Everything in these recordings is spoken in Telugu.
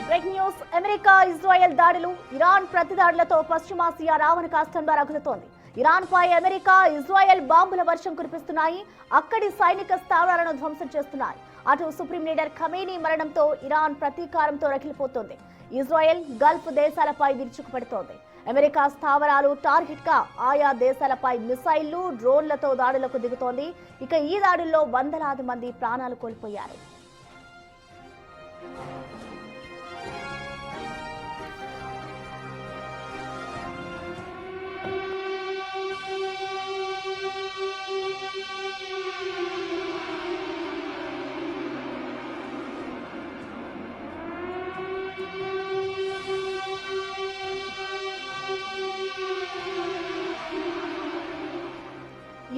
Break news. అమెరికా ఇజ్రాయెల్ దాడులు, ఇరాన్ ప్రతిదాడులతో పశ్చిమాసియా రావణ కాష్టంగా రగులుతోంది. ఇరాన్ పై అమెరికా, ఇజ్రాయెల్ బాంబుల వర్షం కురిపిస్తున్నాయి. అక్కడి సైనిక స్థావరాలను ధ్వంసం చేస్తున్నాయి. అటు సుప్రీం లీడర్ ఖమేనీ మరణంతో ఇరాన్ ప్రతీకారంతో రగిలిపోతోంది. ఇజ్రాయెల్ గల్ఫ్ దేశాలపై విరుచుకుపడుతోంది. అమెరికా స్థావరాలు టార్గెట్ గా ఆయా దేశాలపై మిసైళ్లు, డ్రోన్లతో దాడులకు దిగుతోంది. ఇక ఈ దాడుల్లో వందలాది మంది ప్రాణాలు కోల్పోయారు.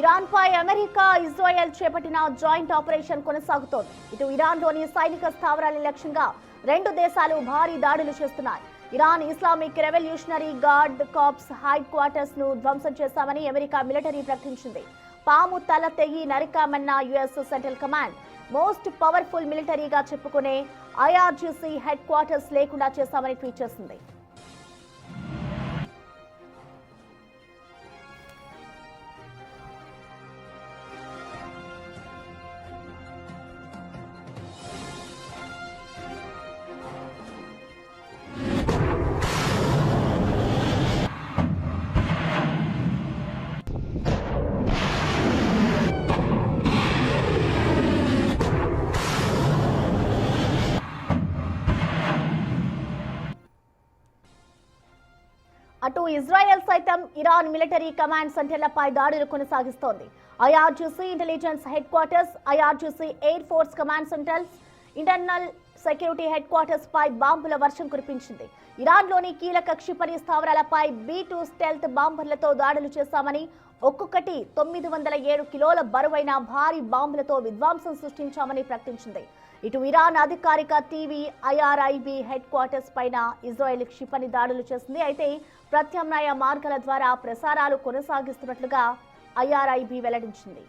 ఇరాన్ పై అమెరికా, ఇజ్రాయెల్ చేపట్టిన జాయింట్ ఆపరేషన్ కొనసాగుతోంది. ఇటు ఇరాన్ లోని సైనిక స్థావరాల లక్ష్యంగా రెండు దేశాలు భారీ దాడులు చేస్తున్నాయి. Iran Islamic revolutionary guard corps headquarters ను ధ్వంసం చేశామని అమెరికా మిలిటరీ ప్రకటించింది. పాము తల తెగి నరికామన్న US central command most powerful మిలిటరీగా చెప్పుకునే ఐఆర్జీసీ హెడ్ క్వార్టర్స్ లేకుండా చేశామని ట్వీట్ చేసింది. అటు ఇజ్రాయెల్ సైతం ఇరాన్ మిలిటరీ కమాండ్ సెంటర్లపై దాడులు కొనసాగిస్తోంది. IRGC intelligence headquarters, IRGC air force command centers, internal security headquarters పై బాంబుల వర్షం కురిపించింది. ఇరాన్లోని కీలక క్షిపణి స్థావరాలపై B-2 స్టెల్త్ బాంబర్లతో దాడులు చేశామని, ఒక్కొక్కటి 907 కిలోల బరువైన భారీ బాంబులతో విధ్వంసం సృష్టించామని ప్రకటించింది. ఇటు ఇరాన్ అధికారిక టీవీ IRIB హెడ్ క్వార్టర్స్ పైన ఇజ్రాయెల్ క్షిపణి దాడులు చేసింది. అయితే ప్రత్యామ్నాయ మార్గాల ద్వారా ప్రసారాలు కొనసాగిస్తున్నట్లుగా IRIB వెల్లడించింది.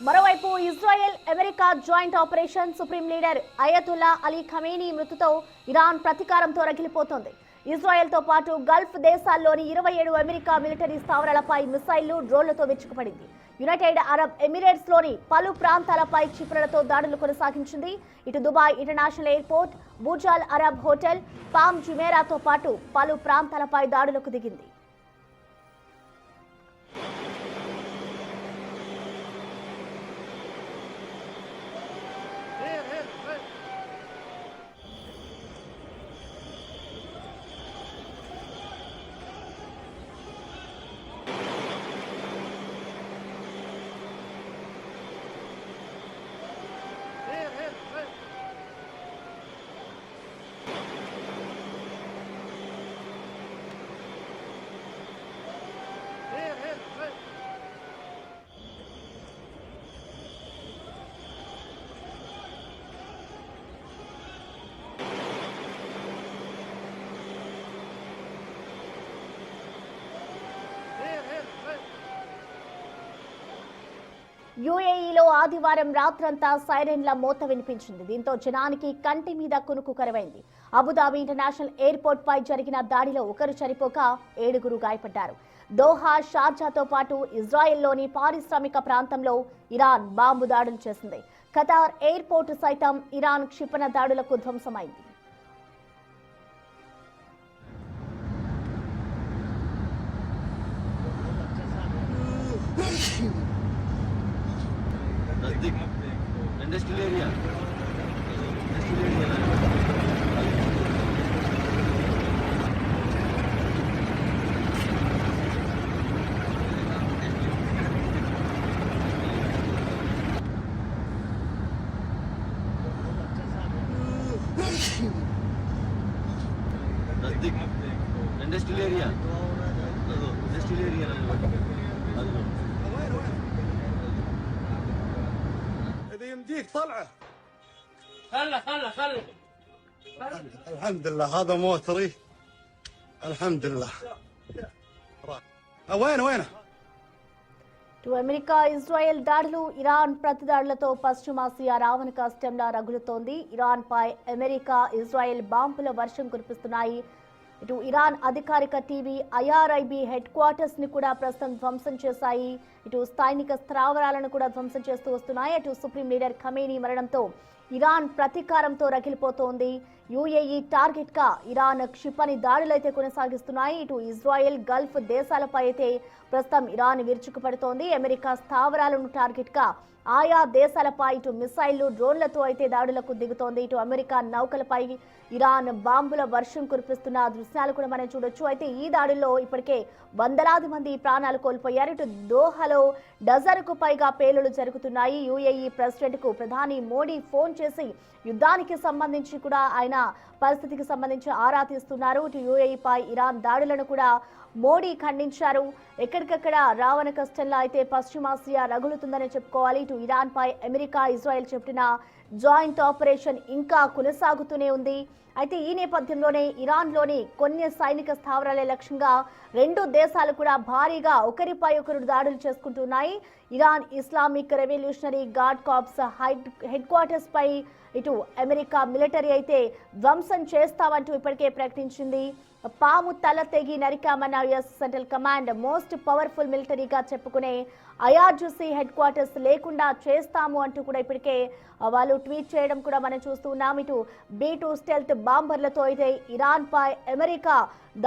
మరోవైపు Israel America joint operation, supreme leader Ayatollah Ali Khamenei మృతితో ఇరాన్ ప్రతీకారంతో రగిలిపోతోంది. ఇజ్రాయెల్తో పాటు గల్ఫ్ దేశాల్లోని 27 అమెరికా మిలిటరీ స్థావరాలపై మిసైళ్లు, డ్రోన్లతో విరుచుకుపడింది. యునైటెడ్ అరబ్ ఎమిరేట్స్ లోని పలు ప్రాంతాలపై క్షిపణులతో దాడులు కొనసాగించింది. ఇటు దుబాయ్ ఇంటర్నేషనల్ ఎయిర్పోర్ట్, బుర్జ్ అల్ అరబ్ హోటల్, పామ్ జుమేరాతో పాటు పలు ప్రాంతాలపై దాడులకు దిగింది. యూఏఈలో ఆదివారం రాత్రంతా సైరన్ల మోత వినిపించింది. దీంతో జనానికి కంటి మీద కునుకు కరువైంది. అబుదాబి ఇంటర్నేషనల్ ఎయిర్పోర్ట్ పై జరిగిన దాడిలో ఒకరు చనిపోక 7 గాయపడ్డారు. దోహా, షార్జాతో పాటు ఇజ్రాయెల్లోని పారిశ్రామిక ప్రాంతంలో ఇరాన్ బాంబు దాడులు చేసింది. ఖతార్ ఎయిర్పోర్టు సైతం ఇరాన్ క్షిపణ దాడులకు ధ్వంసమైంది. इंडस्ट्रियल एरिया नजदीक इंडस्ट्रियल एरिया اذا يمديك طلعه. خله الحمد لله هذا موتري. الحمد لله. وينه؟ ఇటు అమెరికా ఇజ్రాయెల్ దాడులు, ఇరాన్ ప్రతిదాడులతో పశ్చిమాసియా రావణ కాష్టంలా రగులుతోంది. ఇరాన్ పై అమెరికా, ఇజ్రాయెల్ బాంబుల వర్షం కురిపిస్తున్నాయి. ఇటు ఇరాన్ అధికారిక టీవీ ఐఆర్ఐబి హెడ్ క్వార్టర్స్ ని కూడా ప్రస్తుతం ధ్వంసం చేశాయి. ఇటు సైనిక స్థావరాలను కూడా ధ్వంసం చేస్తూ వస్తున్నాయి. అటు సుప్రీం లీడర్ ఖమేనీ మరణంతో ఇరాన్ ప్రతీకారంతో రగిలిపోతోంది. యుఏఈ టార్గెట్ గా ఇరాన్ క్షిపణి దాడులైతే కొనసాగిస్తున్నాయి. ఇటు ఇజ్రాయెల్, గల్ఫ్ దేశాలపై అయితే ప్రస్తుతం ఇరాన్ విరుచుకుపడుతోంది. అమెరికా స్థావరాలను టార్గెట్ గా ఆయా దేశాలపై ఇటు మిసైళ్లు, డ్రోన్లతో అయితే దాడులకు దిగుతోంది. ఇటు అమెరికా నౌకలపై ఇరాన్ బాంబుల వర్షం కురిపిస్తున్న దృశ్యాలు కూడా మనం చూడొచ్చు. అయితే ఈ దాడుల్లో ఇప్పటికే వందలాది మంది ప్రాణాలు కోల్పోయారు. ఇటు దోహాలో డజన్కు పైగా పేలుళ్లు జరుగుతున్నాయి. యుఏఈ ప్రెసిడెంట్ కు ప్రధాని మోడీ ఫోన్ చేసి యుద్ధానికి సంబంధించి కూడా ఆయన పరిస్థితికి సంబంధించి ఆరా తీస్తున్నారు. ఇటు యుఏఈపై ఇరాన్ దాడులను కూడా మోడీ ఖండించారు. ఎక్కడికక్కడ రావణ కష్టంలో అయితే పశ్చిమాసియా రగులుతుందని చెప్పుకోవాలి. ఇటు ఇరాన్ పై అమెరికా, ఇజ్రాయెల్ చెప్పిన జాయింట్ ఆపరేషన్ ఇంకా కొనసాగుతూనే ఉంది. అయితే ఈ నేపథ్యంలోనే ఇరాన్లోని కొన్ని సైనిక స్థావరాల లక్ష్యంగా రెండు దేశాలు కూడా భారీగా ఒకరిపై ఒకరు దాడులు చేసుకుంటున్నాయి. Iran Islamic revolutionary guard corps headquarters పై ఇటు అమెరికా మిలిటరీ అయితే ధ్వంసం చేస్తామంటూ ఇప్పటికే ప్రకటించింది. పాము తల తెగి నరికామన్న US central command most powerful మిలిటరీగా చెప్పుకునే ఐఆర్జీసీ హెడ్ క్వార్టర్స్ లేకుండా చేస్తాము అంటూ కూడా ఇప్పటికే వాళ్ళు ట్వీట్ చేయడం కూడా మనం చూస్తూ ఉన్నాం. ఇటు B-2 స్టెల్త్ బాంబర్లతో అయితే ఇరాన్ పై అమెరికా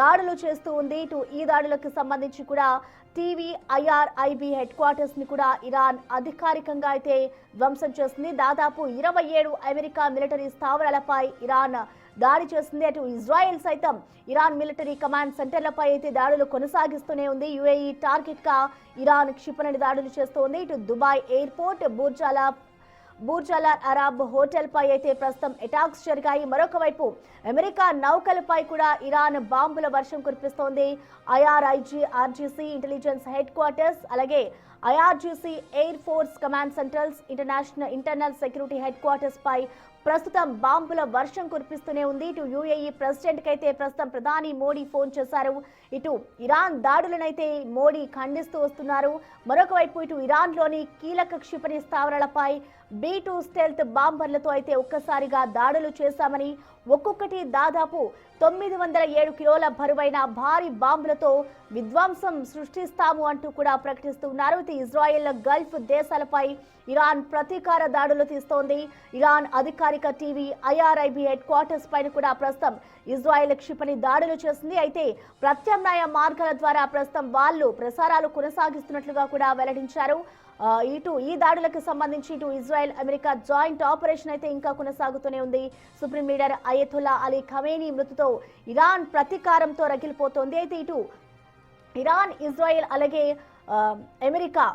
దాడులు చేస్తూ ఉంది. ఇటు ఈ దాడులకు సంబంధించి కూడా టీవీ ఐఆర్ఐబి హెడ్ క్వార్టర్స్ ని కూడా ఇరాన్ అధికారికంగా అయితే ధ్వంసం చేస్తుంది. దాదాపు 27 అమెరికా మిలిటరీ స్థావరాలపై ఇరాన్ దాడి చేస్తుంది. అటు ఇజ్రాయెల్ సైతం ఇరాన్ మిలిటరీ కమాండ్ సెంటర్లపై అయితే దాడులు కొనసాగిస్తూనే ఉంది. యుఏఈ టార్గెట్ గా ఇరాన్ క్షిపణి దాడులు చేస్తోంది. ఇటు దుబాయ్ ఎయిర్పోర్ట్, బుర్జ్ అల్ అరబ్ హోటల్ పై అయితే ప్రస్తుతం అటాక్స్ జరిగాయి. మరొక వైపు అమెరికా నౌకలపై కూడా ఇరాన్ బాంబుల వర్షం కురిపిస్తోంది. ఆర్జీసీ ఇంటెలిజెన్స్ హెడ్ క్వార్టర్స్, అలాగే IRGC air force command centers, internal security headquarters పై ప్రస్తుతం బాంబుల వర్షం కురిపిస్తూనే ఉంది. ఇటు యుఏఈ ప్రెసిడెంట్ కి అయితే ప్రస్తుతం ప్రధాని మోడీ ఫోన్ చేశారు. ఇటు ఇరాన్ దాడులనైతే మోడీ ఖండిస్తూ వస్తున్నారు. మరొక వైపు ఇటు ఇరాన్లోని కీలక క్షిపణి స్థావరాలపై B-2 స్టెల్త్ బాంబర్లతో అయితే ఒక్కసారిగా దాడులు చేశామని, ఒక్కొక్కటి దాదాపు 907 కిలోల బరువైన భారీ బాంబులతో విధ్వంసం సృష్టిస్తాము అంటూ కూడా ప్రకటిస్తున్నారు. ఇజ్రాయెల్, గల్ఫ్ దేశాలపై ఇరాన్ ప్రతీకార దాడులు తీస్తోంది. ఇరాన్ అధికారిక టీవీ ఐఆర్ఐబి హెడ్ క్వార్టర్స్ పైన కూడా ప్రస్తుతం ఇజ్రాయెల్ క్షిపణి దాడులు చేసింది. అయితే ప్రత్యామ్నాయ మార్గాల ద్వారా ప్రస్తుతం వాళ్ళు ప్రసారాలు కొనసాగిస్తున్నట్లుగా కూడా వెల్లడించారు. ఇటు ఈ దాడులకు సంబంధించి ఇటు ఇజ్రాయెల్, అమెరికా జాయింట్ ఆపరేషన్ అయితే ఇంకా కొనసాగుతూనే ఉంది. Supreme leader Ayatollah Ali Khamenei మృతితో ఇరాన్ ప్రతీకారంతో రగిలిపోతోంది. అయితే ఇటు ఇరాన్, ఇజ్రాయెల్ అలాగే అమెరికా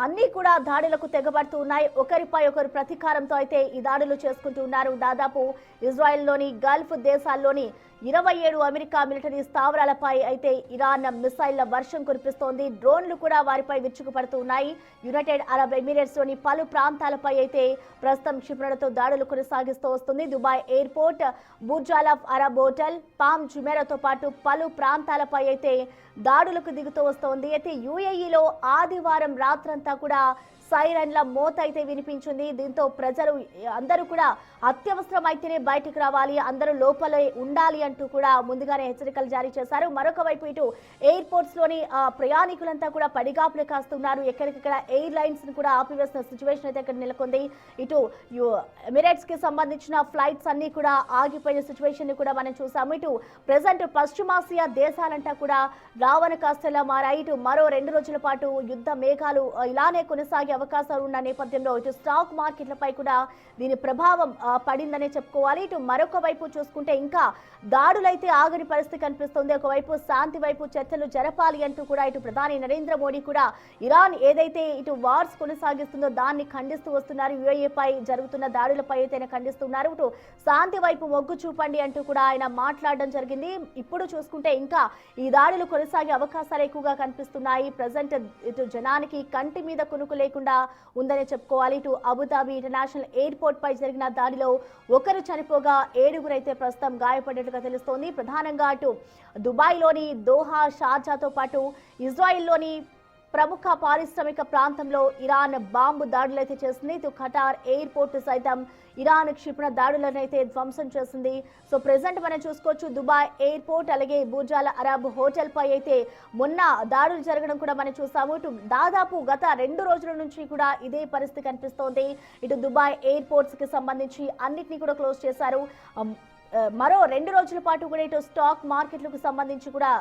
అన్నీ కూడా దాడులకు తెగబడుతూ ఉన్నాయి. ఒకరిపై ఒకరు ప్రతీకారంతో అయితే ఈ దాడులు చేసుకుంటూ ఉన్నారు. దాదాపు ఇజ్రాయెల్లోని, గల్ఫ్ దేశాల్లోని 27 అమెరికా మిలిటరీ స్థావరాలపై అయితే ఇరాన్ మిసైళ్ల వర్షం కురిపిస్తోంది. డ్రోన్లు కూడా వారిపై విరుచుకుపడుతూ ఉన్నాయి. యునైటెడ్ అరబ్ ఎమిరేట్స్ లోని పలు ప్రాంతాలపై అయితే ప్రస్తుతం క్షిపణులతో దాడులు కొనసాగిస్తూ వస్తుంది. దుబాయ్ ఎయిర్పోర్ట్, బుర్జ్ అల్ అరబ్ హోటల్, పామ్ జుమేరాతో పాటు పలు ప్రాంతాలపై అయితే దాడులకు దిగుతూ వస్తోంది. అయితే యుఏఈలో ఆదివారం రాత్రంతా కూడా సైరన్ల మోత అయితే వినిపించింది. దీంతో ప్రజలు అందరూ కూడా అత్యవసరం అయితేనే బయటకు రావాలి, అందరూ లోపలే ఉండాలి అంటూ కూడా ముందుగానే హెచ్చరికలు జారీ చేశారు. మరొక వైపు ఇటు ఎయిర్పోర్ట్స్ లోని ప్రయాణికులంతా కూడా పడిగాపులు కాస్తున్నారు. ఎక్కడికక్కడ ఎయిర్ లైన్స్ ని కూడా ఆపివేసిన సిచ్యువేషన్ అయితే ఇక్కడ నెలకొంది. ఇటు ఎమిరేట్స్ కి సంబంధించిన ఫ్లైట్స్ అన్ని కూడా ఆగిపోయిన సిచ్యువేషన్ ని కూడా మనం చూసాము. ఇటు ప్రెసెంట్ పశ్చిమాసియా దేశాలంటా కూడా రావణ కాస్తలా మారాయి. ఇటు మరో 2 రోజుల పాటు యుద్ధ మేఘాలు ఇలానే కొనసాగే అవకాశాలు ఉన్న నేపథ్యంలో ఇటు స్టాక్ మార్కెట్లపై కూడా దీని ప్రభావం పడిందనే చెప్పుకోవాలి. ఇటు మరొక వైపు చూసుకుంటే ఇంకా దాడులైతే ఆగని పరిస్థితి కనిపిస్తుంది. ఒకవైపు శాంతి వైపు చర్చలు జరపాలి అంటూ కూడా ఇటు ప్రధాని నరేంద్ర మోడీ కూడా ఇరాన్ ఏదైతే ఇటు వార్స్ కొనసాగిస్తుందో దాన్ని ఖండిస్తూ వస్తున్నారు. యుఏఈపై జరుగుతున్న దాడులపై అయితే ఖండిస్తున్నారు. ఇటు శాంతి వైపు మొగ్గు చూపండి అంటూ కూడా ఆయన మాట్లాడడం జరిగింది. ఇప్పుడు చూసుకుంటే ఇంకా ఈ దాడులు కొనసాగే అవకాశాలు ఎక్కువగా కనిపిస్తున్నాయి. ప్రజెంట్ ఇటు జనానికి కంటి మీద కునుకు లేకుండా ఉందని చెప్పుకోవాలి. ఇటు అబుదాబి ఇంటర్నేషనల్ ఎయిర్పోర్ట్ పై జరిగిన దాడిలో ఒకరు చనిపోగా 7గురు అయితే ప్రస్తుతం గాయపడినట్లుగా తెలుస్తోంది. ప్రధానంగా అటు దుబాయ్లోని దోహా, షార్జాతో పాటు ఇజ్రాయిల్లోని ప్రముఖ పారిశ్రామిక ప్రాంతంలో ఇరాన్ బాంబు దాడులు అయితే చేసింది. ఇటు ఖటార్ ఎయిర్పోర్ట్ సైతం ఇరాన్ క్షిపణ దాడులను అయితే ధ్వంసం చేసింది. సో ప్రెసెంట్ మనం చూసుకోవచ్చు దుబాయ్ ఎయిర్పోర్ట్ అలాగే బుర్జాల అరబ్ హోటల్ పై అయితే మొన్న దాడులు జరగడం కూడా మనం చూసాము. ఇటు దాదాపు గత 2 రోజుల నుంచి కూడా ఇదే పరిస్థితి కనిపిస్తోంది. ఇటు దుబాయ్ ఎయిర్పోర్ట్స్ కి సంబంధించి అన్నిటినీ కూడా క్లోజ్ చేశారు. మరో 2 రోజుల పాటు కూడా ఇటు స్టాక్ మార్కెట్లకు సంబంధించి కూడా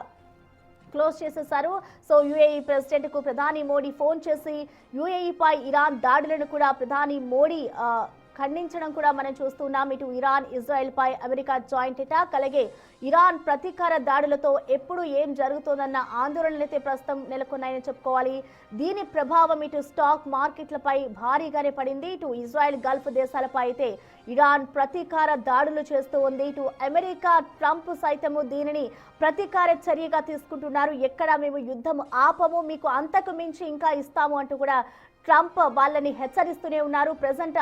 క్లోజ్ చేసేశారు. సో యుఏఈ ప్రెసిడెంట్ కు ప్రధాని మోడీ ఫోన్ చేసి యుఏఈపై ఇరాన్ దాడులను కూడా ప్రధాని మోడీ ఖండించడం కూడా మనం చూస్తున్నాం. ఇటు ఇరాన్ ఇజ్రాయెల్ పై అమెరికా జాయింట్ అటాక్ అలాగే ఇరాన్ ప్రతీకార దాడులతో ఎప్పుడు ఏం జరుగుతోందన్న ఆందోళనలైతే ప్రస్తుతం నెలకొన్నాయని చెప్పుకోవాలి. దీని ప్రభావం ఇటు స్టాక్ మార్కెట్లపై భారీగానే పడింది. ఇటు ఇజ్రాయెల్ గల్ఫ్ దేశాలపై అయితే ఇరాన్ ప్రతీకార దాడులు చేస్తూ ఉంది. ఇటు అమెరికా ట్రంప్ సైతము దీనిని ప్రతీకార చర్యగా తీసుకుంటున్నారు. ఎక్కడ మేము యుద్ధం ఆపము, మీకు అంతకు మించి ఇంకా ఇస్తాము అంటూ కూడా ట్రంప్ వాళ్ళని హెచ్చరిస్తూనే ఉన్నారు. ప్రెసెంట్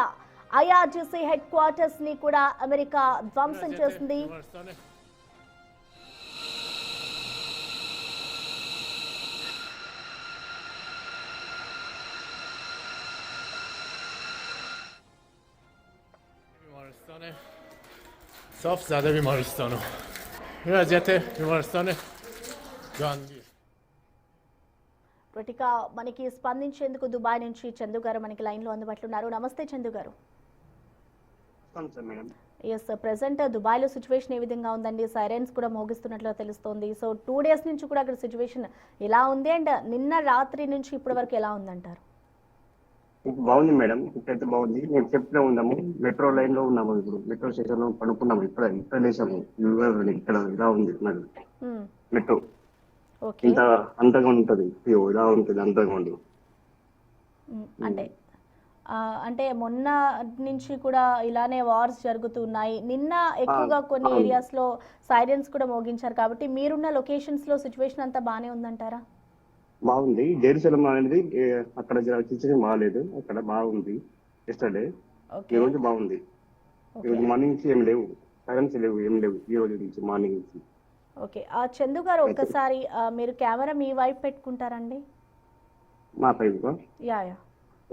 ఐఆర్జీసీ హెడ్ క్వార్టర్స్ ని కూడా అమెరికా ధ్వంసం చేసింది. صاف زده بیمارستانو این وضعیت بیمارستان جهانگیر ప్రతిగా మనకి స్పందించేందుకు దుబాయ్ నుంచి చందు గారు మనకి లైన్ లో అందుబాటులో ఉన్నారు. నమస్తే చందు గారు. ఎస్, ప్రెసెంట్ దుబాయ్ లో సిచ్యువేషన్ ఏ విధంగా ఉందండి? సైరన్స్ కూడా మోగిస్తున్నట్లు తెలుస్తోంది. సో 2 డేస్ నుంచి కూడా అక్కడ సిచ్యువేషన్ ఎలా ఉంది అండ్ నిన్న రాత్రి నుంచి ఇప్పటి వరకు ఎలా ఉందంటారు? బాగుంది మేడం, ఇప్పుడైతే బాగుంది. మేము చెప్తూనే ఉన్నాము, మెట్రో లైన్ లో ఉన్నాము, ఇప్పుడు మెట్రో స్టేషన్ లో పడుకున్నాము. ఇక్కడ లేసాము, ఇక్కడ ఇలా ఉంది మరి మెట్రో. ఇంత అంతగా ఉంటది, ఇలా ఉంటుంది అంతగా ఉంది. అంటే మొన్న నుంచి కూడా ఇలానే వార్స్ జరుగుతున్నాయి. నిన్న ఎక్కువగా కొన్ని ఏరియాస్ లో సైరన్స్ కూడా మోగించారు కాబట్టి మీరున్న లొకేషన్స్ లో సిచ్యువేషన్ అంతా బానే ఉందంటారా? బాగుంది. జెరూసలేం అనేది అక్కడ సిచ్యువేషన్ బాగాలేదు, అక్కడ బాగుంది. ఎస్టర్డే ఈ రోజు బాగుంది. ఈ రోజు మార్నింగ్ నుంచి ఏం లేవు, సైరన్స్ లేవు, ఏం లేవు ఈ రోజు నుంచి మార్నింగ్ నుంచి. ఓకే, చందు గారు ఒక్కసారి మీరు కెమెరా మీ వైపు పెట్టుకుంటారండి? మా పైపు యా.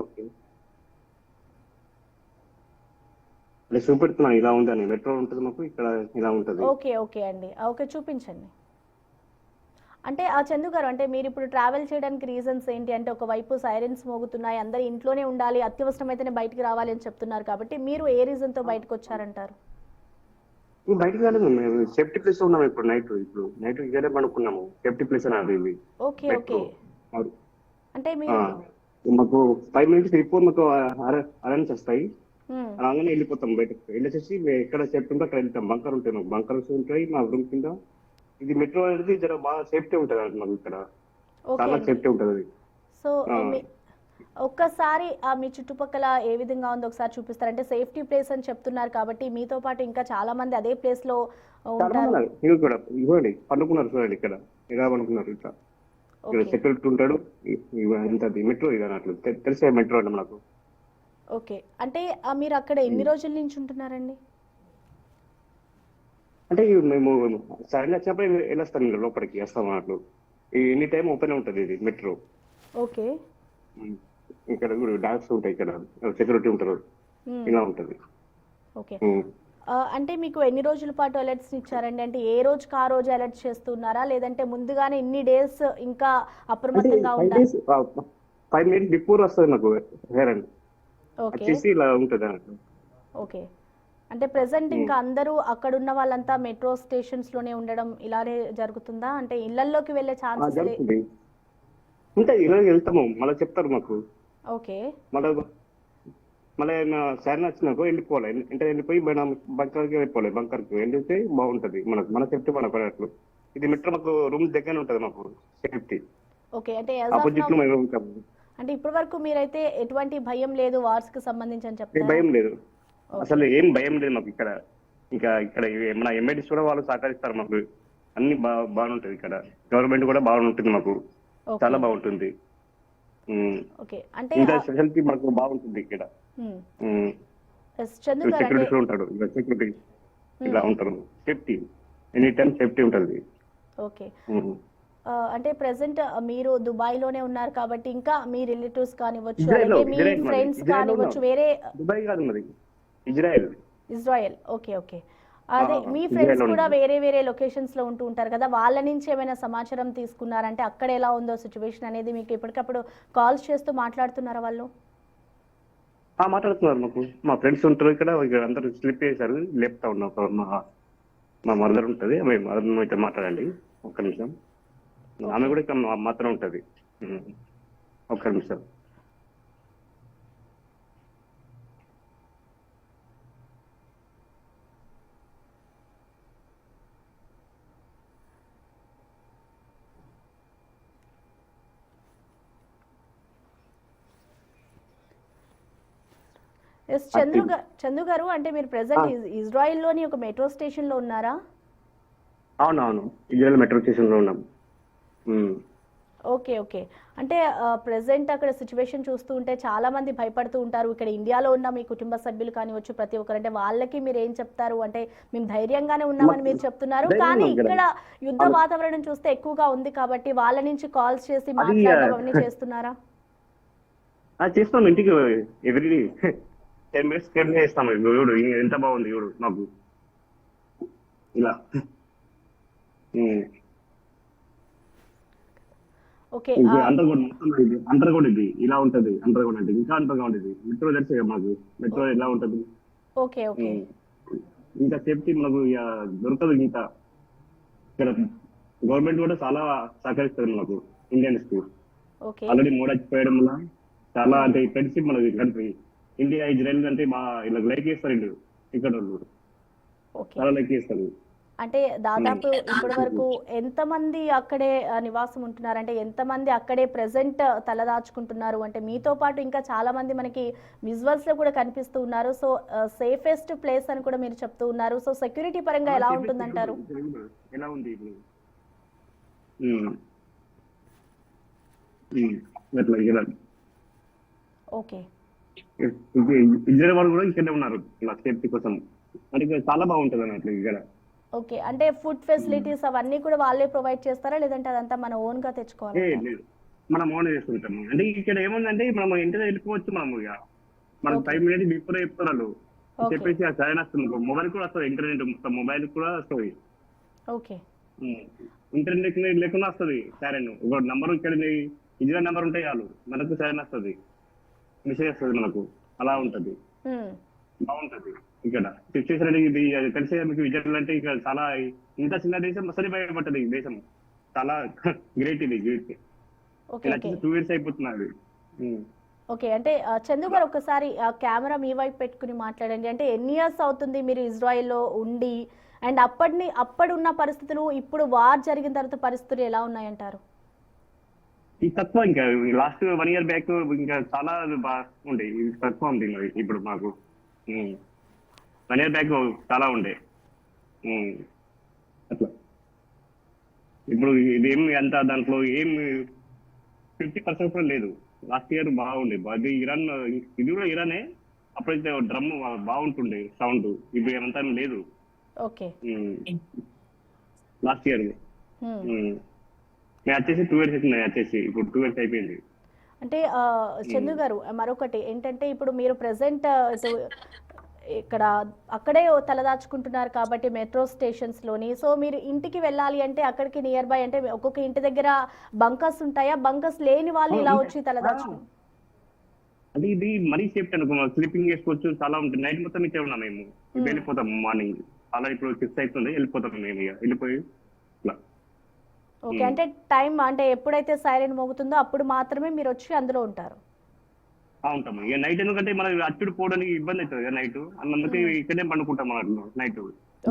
ఓకే, చూపెడుతున్నాను ఇలా ఉందని. మెట్రో ఉంటుంది మాకు, ఇక్కడ ఇలా ఉంటుంది. ఓకే ఓకే అండి, ఓకే చూపించండి. అంటే చందు గారు, అంటే మీరు ఇప్పుడు ట్రావెల్ చేయడానికి రీజన్స్ ఏంటి? అంటే ఒకవైపు సైరన్స్ మోగుతున్నాయి, అందరు ఇంట్లోనే ఉండాలి, అత్యవసరమైతేనే బయటికి రావాలి అని చెప్తున్నారు కాబట్టి మీరు ఏ రీజన్ తో బయటకు వచ్చారంటారు? బయటకు రాలేదు, మేము సేఫ్టీ ప్లేస్ లో ఉన్నాము. ఇప్పుడు నైట్ ఇక్కడే పడుకున్నాము, సేఫ్టీ ప్లేస్ అని. ఓకే ఓకే, అంటే మీరు మాకు 5 minutes బిఫోర్ మాకు అరేంజ్ వస్తాయి, అలాగనే వెళ్ళిపోతాం. బయటకు వెళ్ళేసేసి ఎక్కడ సేఫ్టీ ఉంటే అక్కడ వెళ్తాం. బంకర్ ఉంటాయి, మాకు బంకర్స్ ఉంటాయి మా రూమ్ కింద. ఇది మెట్రో అనేది జర బాగా సేఫ్టీ ఉంటుంది మాకు, ఇక్కడ చాలా సేఫ్టీ ఉంటుంది. సో ఒక్కసారి మీ చుట్టుపక్కల ఏ విధంగా ఉందో ఒకసారి చూపిస్తారు? అంటే సేఫ్టీ ప్లేస్ అని చెప్తున్నారు కాబట్టి మీతో పాటు ఇంకా చాలా మంది అదే ప్లేస్ లో ఉంటారు. ఇవ్వండి, పండుకున్నారు చూడండి, ఇక్కడ ఇలా పండుకున్నారు. ఇట్లా సెక్యూరిటీ ఉంటాడు. మెట్రో ఇది అన్నట్లు తెలిసే మెట్రో అండి నాకు. ఓకే, అంటే మీరు అక్కడ ఎన్ని రోజుల నుంచి ఉంటున్నారండి? అంటే మేము సడన్ వచ్చినప్పుడు వెళ్ళొస్తాం, లోపలికి వస్తాం అన్నట్లు. ఎనీ టైం ఓపెన్ ఉంటుంది ఇది మెట్రో. ఓకే, ఇక్కడ డాగ్స్ ఉంటాయి, ఇక్కడ సెక్యూరిటీ ఉంటారు, ఇలా ఉంటది. ఓకే, అంటే మీకు ఎన్ని రోజుల పాటు అలర్ట్స్ ఇచ్చారండి? అంటే ఏ రోజుకి ఆ రోజు అలర్ట్ చేస్తున్నారా, లేదంటే ముందుగానే ఇన్ని డేస్ ఇంకా అప్రమత్తంగా ఉండాలి? 5 minutes బిఫోర్ వస్తుంది నాకు హెరన్ వచ్చేసి ఇలా ఉంటది అన్నట్టు. ఓకే, అంటే ప్రెసెంట్ ఇంకా అందరూ అక్కడ ఉన్న వాళ్ళంతా మెట్రో స్టేషన్స్ లోనే ఉండడం ఇలానే జరుగుతుందా? అంటే ఇళ్లలోకి వెళ్ళే ఛాన్సెస్ ఉంటాయి, ఇలా వెళ్తాము, మళ్ళీ చెప్తారు మాకు ఓకే. మళ్ళీ మళ్ళీ సైరన్ వచ్చినాకో వెళ్ళిపోవాలి, అంటే వెళ్ళిపోయి మనం బంకర్కి వెళ్ళిపోవాలి. బంకర్కి వెళ్ళితే బాగుంటది మనకు, మన సేఫ్టీ మనకు పడేట్లు. ఇది మెట్రో మాకు రూమ్ దగ్గర ఉంటది మాకు సేఫ్టీ, ఓకే. అంటే యాజ్ ఆఫ్ ఆపోజిట్ నౌ లో మేము ఉంటాము. అంటే ఇప్పటి వరకు మీరైతే ఎటువంటి భయం లేదు వార్స్ కి సంబంధించి అని ఏ చెప్తారా? భయం లేదు, అసలు ఏం భయం లేదు మాకు ఇక్కడ. ఇంకా ఇక్కడ మన ఎంఐడిస్ కూడా వాళ్ళు సహకరిస్తారు మాకు, అన్ని బాగుంటది ఇక్కడ. గవర్నమెంట్ కూడా బాగుంటుంది మాకు, చాలా బాగుంటుంది. ఓకే. అంటే ఇంకా స్పెషాలిటీ మనకు బాగుంటుంది ఇక్కడ. చందు గారు సెక్యూరిటీ అంటే ఉంటాడు, సెక్యూరిటీ ఇలా ఉంటారు, సేఫ్టీ ఎనీ టైం సేఫ్టీ ఉంటుంది. ఓకే. అంటే ప్రెసెంట్ మీరు దుబాయ్ లోనే ఉన్నారు కాబట్టి ఇంకా మీ రిలేటివ్స్ కానివ్వచ్చు, ఇజ్రాయెల్ అలాగే మీ ఇజ్రాయెల్ మరి, ఫ్రెండ్స్ ఇజ్రాయెల్ కానివ్వచ్చు, ఉన్నాం. వేరే దుబాయ్ కాదు మరి, ఇజ్రాయెల్. ఇజ్రాయెల్. ఓకే. ఓకే. అదే మీ ఫ్రెండ్స్ ఇజ్రాయెల్ కూడా ఉంది. వేరే వేరే లొకేషన్స్ లో ఉంటూ ఉంటారు కదా, వాళ్ళ నుంచి ఏమైనా సమాచారం తీసుకున్నారంటే అక్కడ ఎలా ఉందో సిచ్యువేషన్ అనేది మీకు ఎప్పటికప్పుడు కాల్స్ చేస్తూ మాట్లాడుతున్నారా వాళ్ళు? మాట్లాడుతున్నారు మాకు, మా ఫ్రెండ్స్ ఉంటారు ఇక్కడ, ఇక్కడ అందరూ స్లిప్ చేశారు, లేపుతా ఉన్నాం. మా మదర్ ఉంటుంది, మదర్ అయితే మాట్లాడండి ఒక్క నిమిషం. ఆమె కూడా ఇక్కడ మాత్రం ఉంటది. ఒక్క నిమిషం. ఎస్ చందు గారు, అంటే మీరు ప్రెసెంట్ ఇజ్రాయిల్ లోని ఒక మెట్రో స్టేషన్ లో ఉన్నారా? అవునవును, ఇజ్రాయెల్ మెట్రో స్టేషన్ లో ఉన్నాం. ఓకే. ఓకే. అంటే ప్రెసెంట్ అక్కడ సిచ్యువేషన్ చూస్తూ ఉంటే చాలా మంది భయపడుతూ ఉంటారు. ఇక్కడ ఇండియాలో ఉన్న మీ కుటుంబ సభ్యులు కానివచ్చు, ప్రతి ఒక్కరు, అంటే వాళ్ళకి మీరు ఏం చెప్తారు? అంటే మేము ధైర్యంగానే ఉన్నామని మీరు చెప్తున్నారు, కానీ ఇక్కడ యుద్ధ వాతావరణం చూస్తే ఎక్కువగా ఉంది కాబట్టి వాళ్ళ నుంచి కాల్స్ చేసి మాట్లాడడం అవన్నీ చేస్తున్నారా? చేస్తాం, ఇంటికి ఎవ్రీ 10 minutes స్పెండ్ చేస్తాం. చూడు ఎంత బాగుంది, చూడు మాకు ఇలా. ఓకే. అండర్గ్రౌండ్ ఇది ఇలా ఉంటది, అండర్గ్రౌండ్ అంటే ఇంకా అండర్గ్రౌండ్ ఇది. మెట్రో తెలుసు కదా మాకు, మెట్రో ఎలా ఉంటది. ఓకే. ఓకే. ఇంకా సేఫ్టీ మనకు ఇక దొరకదు. ఇంకా ఇక్కడ గవర్నమెంట్ కూడా చాలా సహకరిస్తుంది మనకు, ఇండియన్స్ కి. ఓకే. ఆల్రెడీ మోడీ వచ్చిపోయడం వల్ల చాలా, అంటే ఫ్రెండ్షిప్ మనది కంట్రీ. ఇండియా ఇజ్రాయెల్ అంటే ఇలా లైక్ చేస్తారు ఇక్కడ వాళ్ళు, చాలా లైక్ చేస్తారు. అంటే దాదాపు ఇప్పటి వరకు ఎంతమంది అక్కడే నివాసం ఉంటున్నారు, అంటే ఎంతమంది అక్కడే ప్రెసెంట్ తలదాచుకుంటున్నారు? అంటే మీతో పాటు ఇంకా చాలా మంది మనకి విజువల్స్ లో కూడా కనిపిస్తూ ఉన్నారు. సో సేఫెస్ట్ ప్లేస్ అని కూడా మీరు చెప్తూ ఉన్నారు. సో సెక్యూరిటీ పరంగా ఎలా ఉంటుందంటారు? ఎలా ఉంది ఇప్పుడు? ఓకే. ఇజ్రాయెల్ వాళ్ళు కూడా ఇక్కడే ఉన్నారు ఇలా సేఫ్టీ కోసం, అంటే చాలా బాగుంటది అన్నట్లు ఇక్కడ. ఓకే. అంటే ఫుడ్ ఫెసిలిటీస్ అవన్నీ కూడా వాళ్ళే ప్రొవైడ్ చేస్తారా, లేదంటే అదంతా మన ఓన్ గా తెచ్చుకోవాలి? లేదు, మనం ఓన్ చేసుకుంటాము. అంటే ఇక్కడ ఏముందంటే మనం ఇంటికి వెళ్ళిపోవచ్చు. మనం ఇక మనం 5 minutes బిఫోర్ చెప్తారు చెప్పేసి ఆ సరైన వస్తుంది. మొబైల్ కూడా వస్తుంది, ఇంటర్నెట్ మొత్తం మొబైల్ కూడా వస్తుంది. ఓకే. ఇంటర్నెట్ లేకుండా వస్తుంది సరైన. ఒక నంబర్ ఇక్కడ ఇజ్రాయెల్ నెంబర్ ఉంటాయి చాలు, మనకు సరైన వస్తుంది, మెసేజ్ వస్తుంది మనకు. అలా ఉంటది, బాగుంటది ఇక్కడ సిచ్యువేషన్. ఇది తెలిసే మీకు ఇజ్రాయెల్ అంటే ఇక్కడ చాలా, ఇంత చిన్న దేశం అసలు భయపడ్డది ఈ దేశం, చాలా గ్రేట్ ఇది. గ్రేట్. 2 years అయిపోతున్నది. ఓకే. అంటే చందు గారు ఒకసారి కెమెరా మీ వైపు పెట్టుకుని మాట్లాడండి. అంటే ఎన్ని ఇయర్స్ అవుతుంది మీరు ఇజ్రాయెల్లో ఉండి, అండ్ అప్పుడున్న పరిస్థితులు, ఇప్పుడు వార్ జరిగిన తర్వాత పరిస్థితులు ఎలా ఉన్నాయంటారు? ఈ తక్కువ, ఇంకా లాస్ట్ 1 year బ్యాక్ ఇంకా చాలా ఉండే, ఇది తక్కువ ఉంది ఇప్పుడు మాకు. 1 year బ్యాక్ చాలా ఉండే అట్లా. ఇప్పుడు ఇదేం అంత దాంట్లో ఏం 50% కూడా లేదు. లాస్ట్ ఇయర్ బాగుండే, అది ఇరాన్, ఇది కూడా ఇరానే. అప్పుడైతే డ్రమ్ బాగుంటుండే సౌండ్, ఇప్పుడు ఏమంతా లేదు. ఓకే. లాస్ట్ ఇయర్ నేను వచ్చేసి 2 years అవుతుంది, వచ్చేసి ఇప్పుడు 2 years అయిపోయింది. అంటే చందు గారు, మరొకటి ఏంటంటే ఇప్పుడు మీరు ప్రెసెంట్ ఇక్కడ అక్కడే తలదాచుకుంటున్నారు కాబట్టి మెట్రో స్టేషన్స్ లోని, సో మీరు ఇంటికి వెళ్ళాలి అంటే అక్కడికి నియర్ బై, అంటే ఒక్కొక్క ఇంటి దగ్గర బంకర్స్ ఉంటాయా? బంకర్స్ లేని వాళ్ళు ఇలా వచ్చి తలదాచుకుంటారు? అది ఇది మరీ సేఫ్టీ అనుకో, స్లీపింగ్ చేసుకోవచ్చు, చాలా ఉంటుంది. నైట్ మొత్తం ఇచ్చే ఉన్నాం మేము, వెళ్ళిపోతాం మార్నింగ్. అలా ఇప్పుడు 6 అవుతుంది, వెళ్ళిపోతాం మేము. ఇక వెళ్ళిపోయి ఓకే. అంటే టైం, అంటే ఎప్పుడైతే సైరన్ మోగుతుందో అప్పుడు మాత్రమే మీరు వచ్చి అందులో ఉంటారు? ఉంటాము. ఇక నైట్ ఎందుకంటే మనకి అచ్చుడు పోవడానికి ఇబ్బంది అవుతుంది కదా నైట్, అందుకే ఇక్కడే పండుకుంటాం అన్నట్లు నైట్.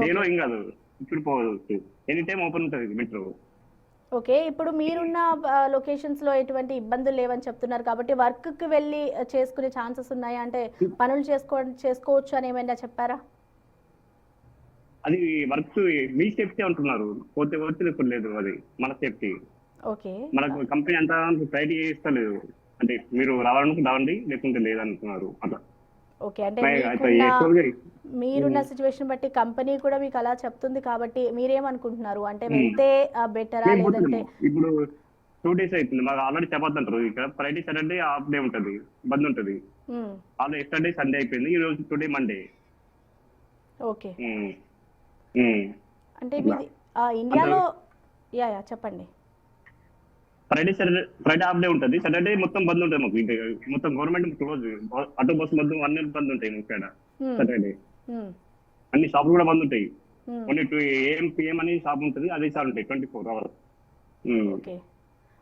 డేలో ఏం కాదు, ఇచ్చుడు పోవచ్చు, ఎనీ టైం ఓపెన్ ఉంటుంది మెట్రో. ఓకే, ఇప్పుడు మీరున్న లొకేషన్స్ లో ఎటువంటి ఇబ్బందులు లేవని చెప్తున్నారు కాబట్టి వర్క్ కి వెళ్ళి చేసుకునే ఛాన్సెస్ ఉన్నాయా? అంటే పనులు చేసుకోవచ్చు అని ఏమైనా చెప్పారా? అది వర్క్ మీ సేఫ్టీ అంటున్నారు, పోతే ఇప్పుడు లేదు, అది మన సేఫ్టీ. ఓకే, మనకు కంపెనీ అంతా ప్రయారిటీ ఇస్తలేదు, అంటే మీరు రావాలనుకుంటే రావండి లేకుంటే లేదంటున్నారు అట్లా. ఓకే, అంటే మీరున్న సిచ్యువేషన్ బట్టి కంపెనీ కూడా మీకు అలా చెప్తుంది కాబట్టి మీరేమనుకుంటున్నారు? అంటే వెళ్తే బెటరా లేదంటే? ఇప్పుడు 2 days అవుతుంది మాకు ఆల్రెడీ చెప్పొద్దు అంటారు. ఇక్కడ ఫ్రైడే సాటర్డే హాఫ్ డే ఉంటది, బంద్ ఉంటది. ఆల్రెడీ ఎస్టర్డే సండే అయిపోయింది, ఈ రోజు టుడే మండే. ఓకే, అంటే మీది ఇండియాలో చెప్పండి. ఫ్రైడే హాఫ్ డే ఉంటుంది, సాటర్డే మొత్తం బంద్ ఉంటుంది మాకు. మొత్తం గవర్నమెంట్ క్లోజ్, ఆటో బస్సు బంద్, అన్ని బంద్ ఉంటాయి ఇక్కడ సాటర్డే. అన్ని షాపులు కూడా బంద్ ఉంటాయి. ఓన్లీ 2 AM PM అని షాప్ ఉంటుంది, అదే సార్ ఉంటాయి 24 hours. ఓకే,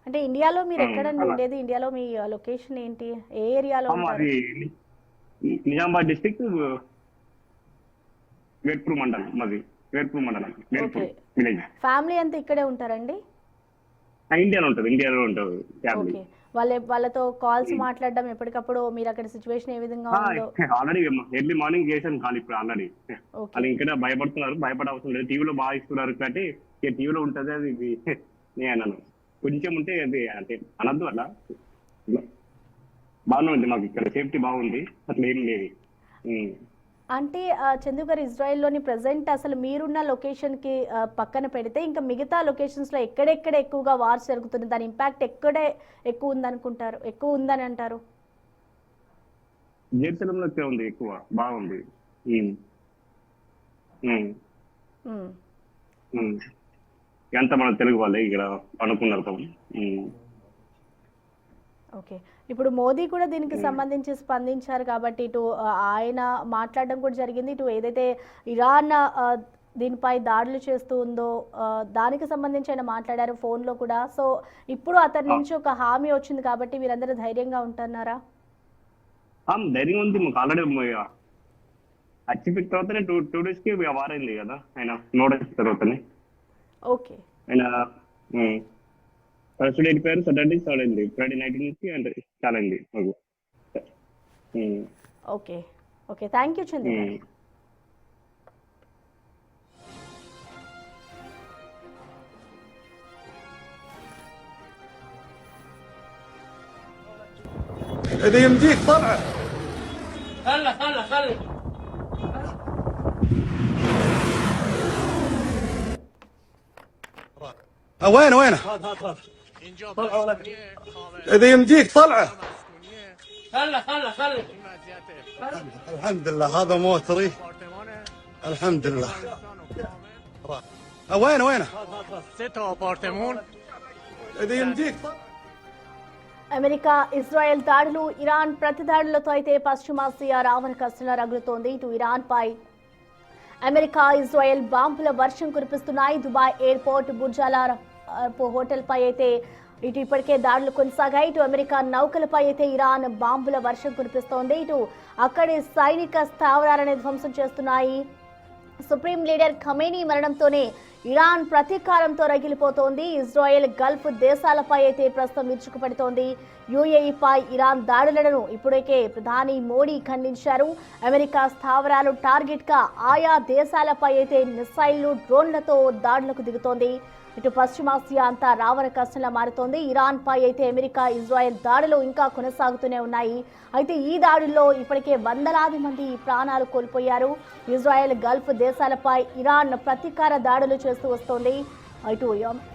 అంటే ఇండియాలో మీరు ఎక్కడ ఉండేది? ఇండియాలో మీ లొకేషన్ ఏంటి? ఏ ఏరియాలో ఉంటారు? నిజామాబాద్ డిస్ట్రిక్ట్, వేర్పూర్ మండలం మాది. వేర్పూర్ మండలం, వేర్పూర్ విలేజ్. ఫ్యామిలీ అంతా ఇక్కడే ఉంటారండి? ఇండియాలో ఉంటుంది ఫ్యామిలీ. వాళ్ళతో కాల్స్ మాట్లాడడం ఎప్పటికప్పుడు, మీరు అక్కడ సిచ్యువేషన్ ఏ విధంగా ఉందో? ఆల్రెడీ ఎర్లీ మార్నింగ్ చేశాను కాల్. ఇప్పుడు ఆల్రెడీ వాళ్ళు ఇంకా భయపడుతున్నారు, భయపడే అవసరం లేదు, టీవీలో బాగా ఇస్తున్నారు కాబట్టి టీవీలో ఉంటుంది. అది నేను అన్నాను కొంచెం ఉంటే అది అంటే అనద్దు, అట్లా బాగానే ఉంది మాకు ఇక్కడ, సేఫ్టీ బాగుంది, అట్లా ఏం లేదు. అంటే చందు గారు, ఇజ్రాయెల్లోని ప్రెసెంట్ అసలు మీరున్న లొకేషన్కి పక్కన పెడితే ఇంకా మిగతా లొకేషన్స్లో ఎక్కడెక్కడ ఎక్కువగా వార్స్ జరుగుతుంది, దాని ఇంపాక్ట్ ఎక్కడే ఎక్కువ ఉందని అంటారు? జెరూసలంలో ఉంది ఎక్కువ, బాగుంది. ఎంత మన తెలుగు వాళ్ళే ఇక్కడ అనుకున్నారు. ఓకే, ఇప్పుడు మోదీ కూడా దీనికి సంబంధించి స్పందించారు కాబట్టి ఇటు ఆయన మాట్లాడడం కూడా జరిగింది, ఇటు ఏదైతే ఇరాన్ దీనిపై దాడులు చేస్తూ ఉందో దానికి సంబంధించి ఆయన మాట్లాడారు ఫోన్లో కూడా. సో ఇప్పుడు అతని నుంచి ఒక హామీ వచ్చింది కాబట్టి మీరందరూ ధైర్యంగా ఉంటున్నారా? ధైర్యం ఉంది మాకు. ఆల్రెడీ అచ్చిపెట్టిన తర్వాతనే 2 days కి వారైంది కదా ఆయన, నోటీస్ తర్వాతనే. ఓకే, ఆయన ఫస్ట్ డే వెళ్ళిపోయారు, సాటర్డే స్టార్ట్ అయింది, ఫ్రైడే నైట్ నుంచి అంటే స్టార్ట్ అయింది మాకు. Okay okay, thank you Chandu. اذا يمديك طلعه. خله وينه؟ اذا يمديك طلعه. خله الحمد لله هذا موتري، الحمد لله. وينه؟ 3 أپارتمان. اذا يمديك America Israel దాడులు, ఇరాన్ ప్రతిదాడులతో అయితే పశ్చిమాసియా రావణ కష్టం రగులుతోంది. ఇటు ఇరాన్ పై అమెరికా ఇజ్రాయెల్ బాంబుల వర్షం కురిపిస్తున్నాయి. దుబాయ్ ఎయిర్పోర్ట్, బుర్జాల హోటల్ పై అయితే ఇటు ఇప్పటికే దాడులు కొనసాగాయి. ఇటు అమెరికా నౌకలపై అయితే ఇరాన్ బాంబుల వర్షం కురిపిస్తోంది. ఇటు అక్కడి సైనిక స్థావరాలను ధ్వంసం చేస్తున్నాయి. సుప్రీం లీడర్ ఖమేనీ మరణంతోనే ఇరాన్ ప్రతీకారంతో రగిలిపోతోంది. ఇజ్రాయెల్ గల్ఫ్ దేశాలపై అయితే ప్రస్తుతం విరుచుకుపడుతోంది. యూఏఈపై ఇరాన్ దాడులను ఇప్పటికే ప్రధాని మోడీ ఖండించారు. అమెరికా స్థావరాలు టార్గెట్గా ఆయా దేశాలపై అయితే మిసైళ్లు, డ్రోన్లతో దాడులకు దిగుతోంది. ఇటు పశ్చిమాసియా అంతా రావణ కష్టంలా మారుతోంది. ఇరాన్ పై అయితే అమెరికా, ఇజ్రాయెల్ దాడులు ఇంకా కొనసాగుతూనే ఉన్నాయి. అయితే ఈ దాడుల్లో ఇప్పటికే వందలాది మంది ప్రాణాలు కోల్పోయారు. ఇజ్రాయెల్ గల్ఫ్ దేశాలపై ఇరాన్ ప్రతీకార దాడులు చేస్తూ వస్తోంది. ఇటు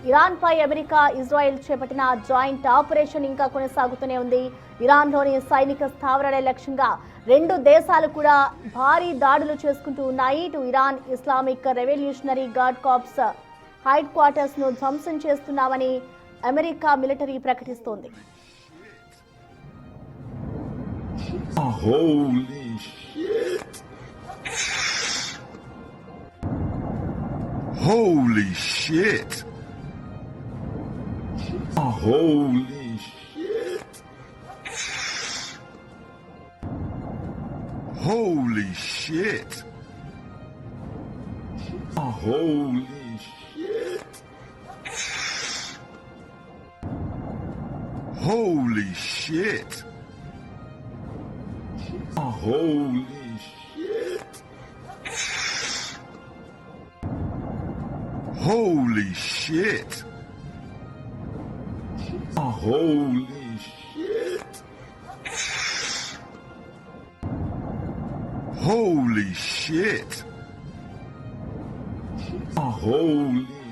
ఇరాన్ పై అమెరికా, ఇజ్రాయెల్ చేపట్టిన జాయింట్ ఆపరేషన్ ఇంకా కొనసాగుతూనే ఉంది. ఇరాన్లోని సైనిక స్థావరాల లక్ష్యంగా 2 దేశాలు కూడా భారీ దాడులు చేసుకుంటూ ఉన్నాయి. ఇటు Iran Islamic revolutionary guard corps headquarters ను ధ్వంసం చేస్తున్నామని అమెరికా మిలిటరీ ప్రకటిస్తోంది. Holy shit! Holy shit! Holy shit! Holy shit. Holy shit. Holy shit. Holy shit. Holy shit. Holy shit. Holy shit. Holy